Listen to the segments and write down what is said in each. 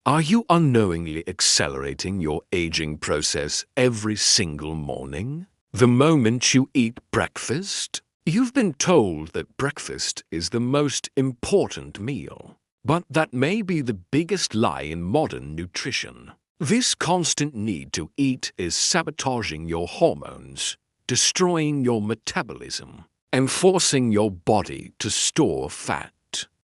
Are you unknowingly accelerating your aging process every single morning? The moment you eat breakfast? You've been told that breakfast is the most important meal, but that may be the biggest lie in modern nutrition. This constant need to eat is sabotaging your hormones, destroying your metabolism, and forcing your body to store fat.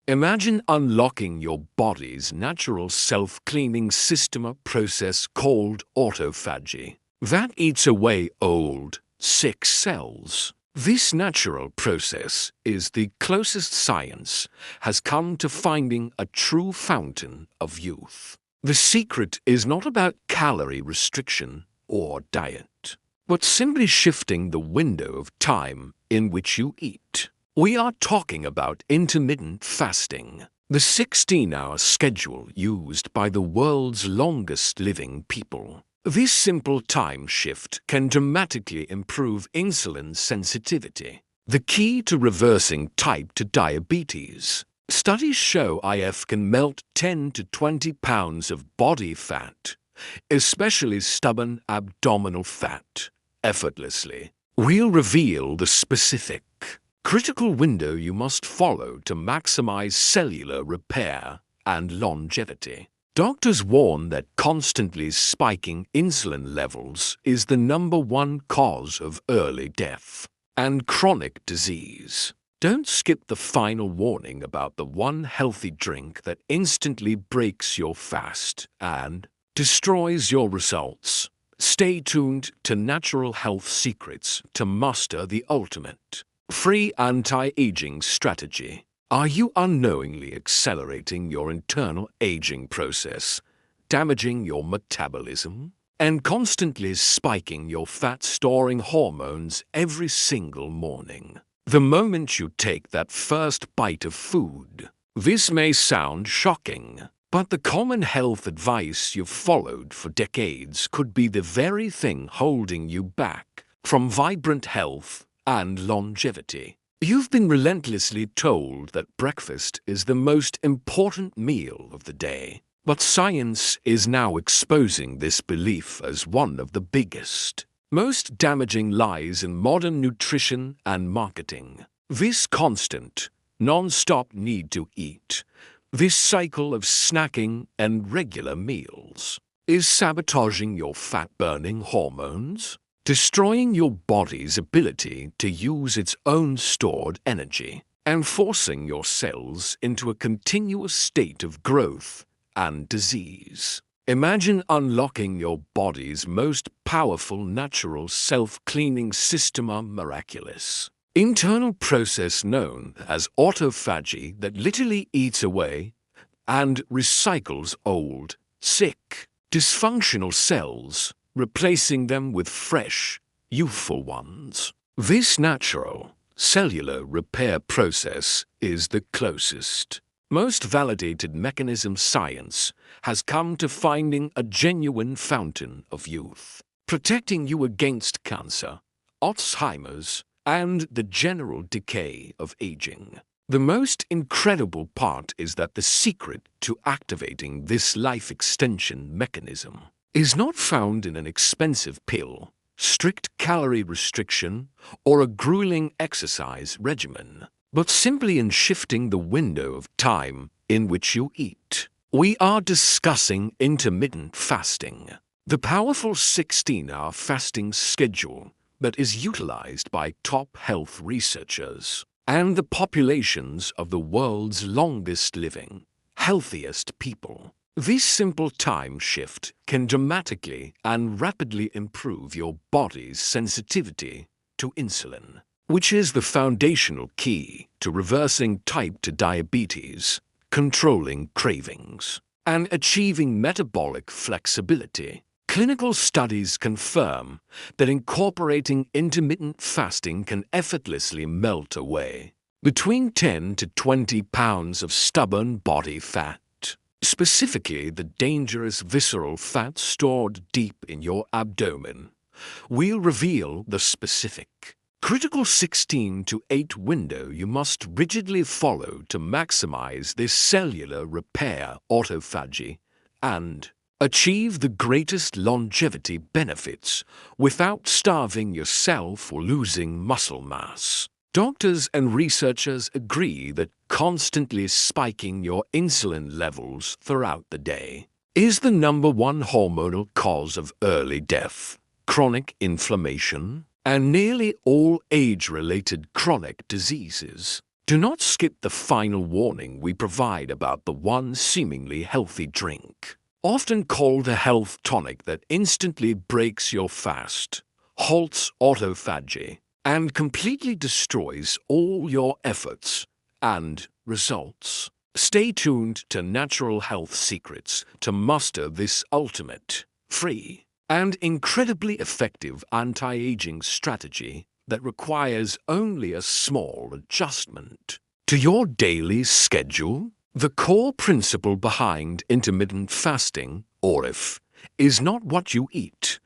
Imagine unlocking your body's natural self-cleaning system process called autophagy that eats away old, sick cells. This natural process is the closest science has come to finding a true fountain of youth. The secret is not about calorie restriction or diet, but simply shifting the window of time in which you eat. We are talking about intermittent fasting, the 16-hour schedule used by the world's longest living people. This simple time shift can dramatically improve insulin sensitivity, the key to reversing type 2 diabetes. Studies show IF can melt 10 to 20 pounds of body fat, especially stubborn abdominal fat, effortlessly. We'll reveal the specific, critical window you must follow to maximize cellular repair and longevity. Doctors warn that constantly spiking insulin levels is the #1 cause of early death and chronic disease. Don't skip the final warning about the one healthy drink that instantly breaks your fast and destroys your results. Stay tuned to Natural Health Secrets to master the ultimate free anti-aging strategy. Are you unknowingly accelerating your internal aging process, damaging your metabolism, and constantly spiking your fat-storing hormones every single morning? The moment you take that first bite of food, this may sound shocking, but the common health advice you've followed for decades could be the very thing holding you back from vibrant health and longevity. You've been relentlessly told that breakfast is the most important meal of the day, but science is now exposing this belief as one of the biggest, most damaging lies in modern nutrition and marketing. This constant, non-stop need to eat, this cycle of snacking and regular meals, is sabotaging your fat-burning hormones, destroying your body's ability to use its own stored energy, and forcing your cells into a continuous state of growth and disease. Imagine unlocking your body's most powerful natural self-cleaning system miraculous internal process known as autophagy that literally eats away and recycles old, sick, dysfunctional cells, replacing them with fresh, youthful ones. This natural, cellular repair process is the closest, most validated mechanism science has come to finding a genuine fountain of youth, protecting you against cancer, Alzheimer's, and the general decay of aging. The most incredible part is that the secret to activating this life extension mechanism is not found in an expensive pill, strict calorie restriction, or a grueling exercise regimen, but simply in shifting the window of time in which you eat. We are discussing intermittent fasting, the powerful 16-hour fasting schedule that is utilized by top health researchers and the populations of the world's longest living, healthiest people. This simple time shift can dramatically and rapidly improve your body's sensitivity to insulin, which is the foundational key to reversing type 2 diabetes, controlling cravings, and achieving metabolic flexibility. Clinical studies confirm that incorporating intermittent fasting can effortlessly melt away between 10 to 20 pounds of stubborn body fat, specifically the dangerous visceral fat stored deep in your abdomen. We'll reveal the specific, critical 16 to 8 window you must rigidly follow to maximize this cellular repair autophagy and achieve the greatest longevity benefits without starving yourself or losing muscle mass. Doctors and researchers agree that constantly spiking your insulin levels throughout the day is the #1 hormonal cause of early death, chronic inflammation, and nearly all age-related chronic diseases. Do not skip the final warning we provide about the one seemingly healthy drink, often called a health tonic that instantly breaks your fast, halts autophagy, and completely destroys all your efforts and results. Stay tuned to Natural Health Secrets to master this ultimate, free, and incredibly effective anti-aging strategy that requires only a small adjustment to your daily schedule. The core principle behind intermittent fasting, or IF, is not what you eat,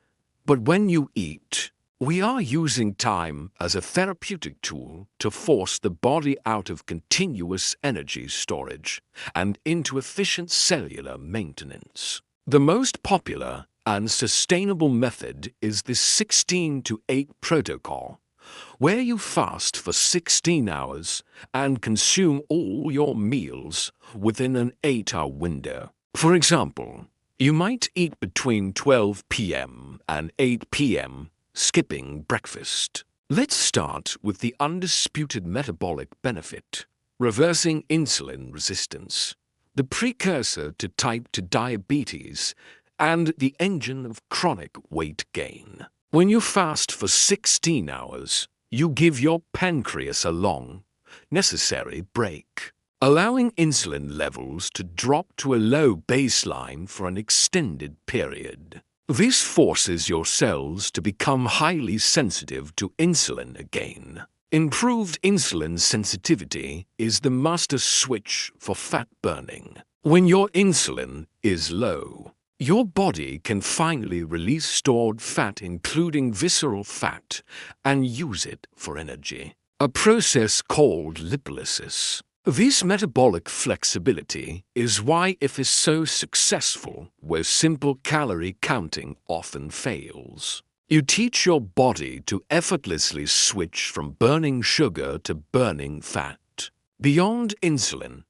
but when you eat. We are using time as a therapeutic tool to force the body out of continuous energy storage and into efficient cellular maintenance. The most popular and sustainable method is the 16-to-8 protocol, where you fast for 16 hours and consume all your meals within an 8-hour window. For example, you might eat between 12 p.m. and 8 p.m., skipping breakfast. Let's start with the undisputed metabolic benefit: reversing insulin resistance, the precursor to type 2 diabetes and the engine of chronic weight gain. When you fast for 16 hours, you give your pancreas a long, necessary break, allowing insulin levels to drop to a low baseline for an extended period. This forces your cells to become highly sensitive to insulin again. Improved insulin sensitivity is the master switch for fat burning. When your insulin is low, your body can finally release stored fat, including visceral fat, and use it for energy, a process called lipolysis. This metabolic flexibility is why IF is so successful where simple calorie counting often fails. You teach your body to effortlessly switch from burning sugar to burning fat. Beyond insulin,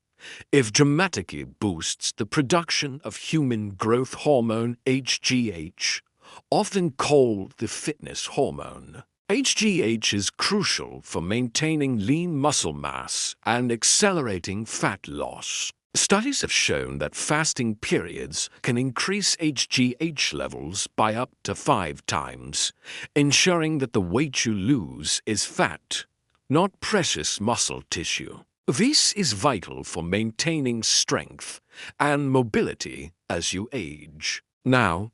IF dramatically boosts the production of human growth hormone HGH, often called the fitness hormone. HGH is crucial for maintaining lean muscle mass and accelerating fat loss. Studies have shown that fasting periods can increase HGH levels by up to 5 times, ensuring that the weight you lose is fat, not precious muscle tissue. This is vital for maintaining strength and mobility as you age. Now,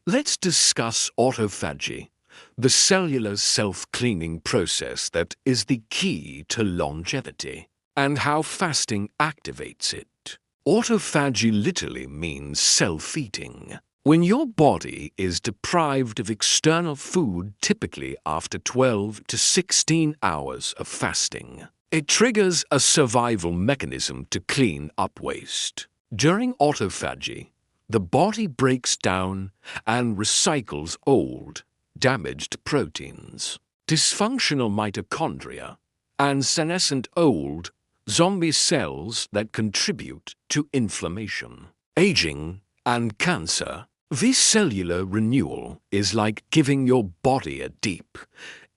let's discuss autophagy, the cellular self-cleaning process that is the key to longevity, and how fasting activates it. Autophagy literally means self-eating. When your body is deprived of external food, typically after 12 to 16 hours of fasting, it triggers a survival mechanism to clean up waste. During autophagy, the body breaks down and recycles old, damaged proteins, dysfunctional mitochondria, and senescent old, zombie cells that contribute to inflammation, aging, and cancer. This cellular renewal is like giving your body a deep,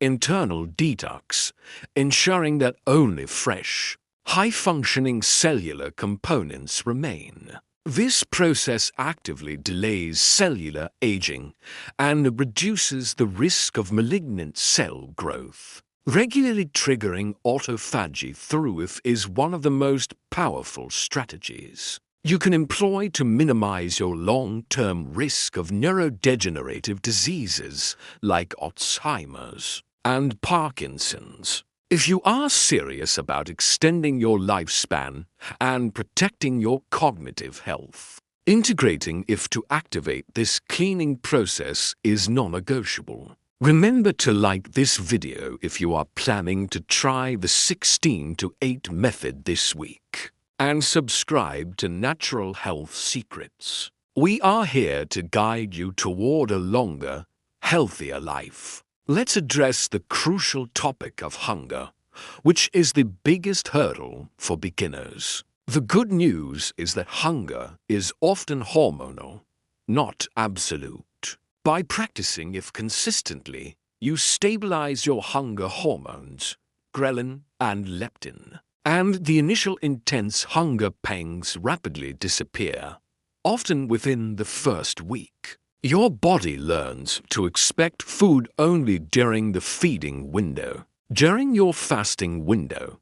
internal detox, ensuring that only fresh, high-functioning cellular components remain. This process actively delays cellular aging and reduces the risk of malignant cell growth. Regularly triggering autophagy through IF is one of the most powerful strategies you can employ to minimize your long-term risk of neurodegenerative diseases like Alzheimer's and Parkinson's. If you are serious about extending your lifespan and protecting your cognitive health, integrating IF to activate this cleaning process is non-negotiable. Remember to like this video if you are planning to try the 16-to-8 method this week, and subscribe to Natural Health Secrets. We are here to guide you toward a longer, healthier life. Let's address the crucial topic of hunger, which is the biggest hurdle for beginners. The good news is that hunger is often hormonal, not absolute. By practicing it consistently, you stabilize your hunger hormones, ghrelin and leptin, and the initial intense hunger pangs rapidly disappear, often within the first week. Your body learns to expect food only during the feeding window. During your fasting window,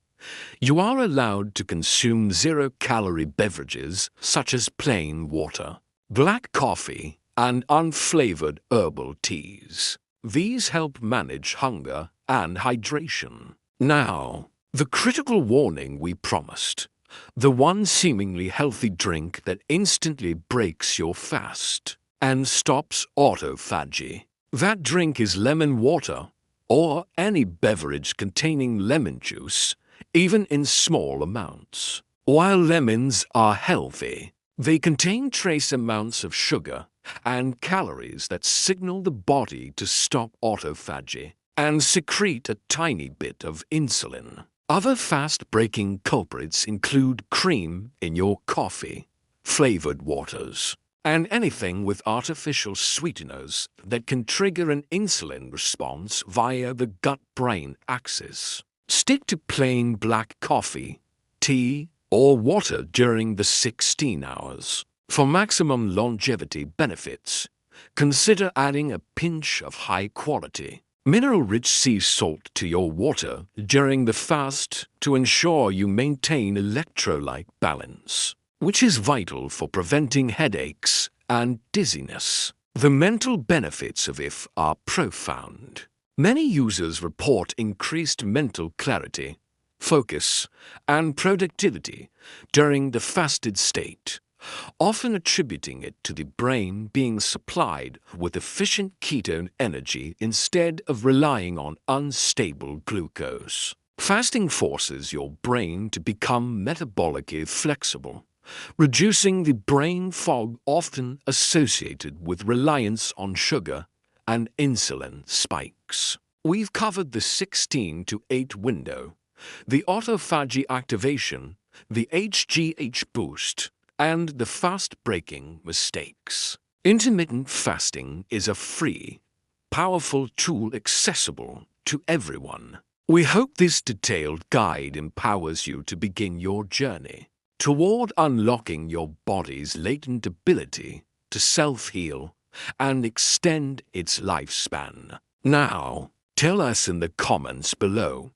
you are allowed to consume zero-calorie beverages such as plain water, black coffee, and unflavored herbal teas. These help manage hunger and hydration. Now, the critical warning we promised. The one seemingly healthy drink that instantly breaks your fast and stops autophagy. That drink is lemon water or any beverage containing lemon juice, even in small amounts. While lemons are healthy, they contain trace amounts of sugar and calories that signal the body to stop autophagy and secrete a tiny bit of insulin. Other fast-breaking culprits include cream in your coffee, flavored waters, and anything with artificial sweeteners that can trigger an insulin response via the gut-brain axis. Stick to plain black coffee, tea, or water during the 16 hours. For maximum longevity benefits, consider adding a pinch of high-quality, mineral-rich sea salt to your water during the fast to ensure you maintain electrolyte balance, which is vital for preventing headaches and dizziness. The mental benefits of it are profound. Many users report increased mental clarity, focus, and productivity during the fasted state, often attributing it to the brain being supplied with efficient ketone energy instead of relying on unstable glucose. Fasting forces your brain to become metabolically flexible, reducing the brain fog often associated with reliance on sugar and insulin spikes. We've covered the 16 to 8 window, the autophagy activation, the HGH boost, and the fast-breaking mistakes. Intermittent fasting is a free, powerful tool accessible to everyone. We hope this detailed guide empowers you to begin your journey toward unlocking your body's latent ability to self-heal and extend its lifespan. Now, tell us in the comments below,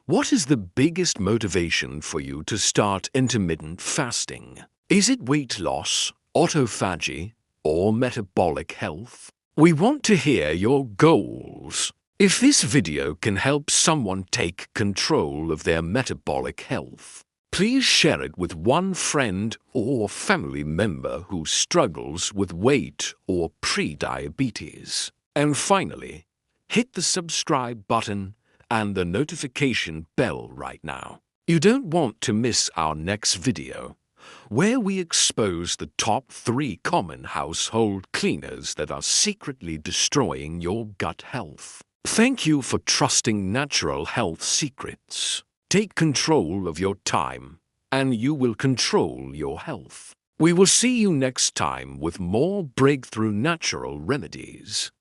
what is the biggest motivation for you to start intermittent fasting? Is it weight loss, autophagy, or metabolic health? We want to hear your goals. If this video can help someone take control of their metabolic health, please share it with one friend or family member who struggles with weight or pre-diabetes. And finally, hit the subscribe button and the notification bell right now. You don't want to miss our next video, where we expose the top 3 common household cleaners that are secretly destroying your gut health. Thank you for trusting Natural Health Secrets. Take control of your time, and you will control your health. We will see you next time with more breakthrough natural remedies.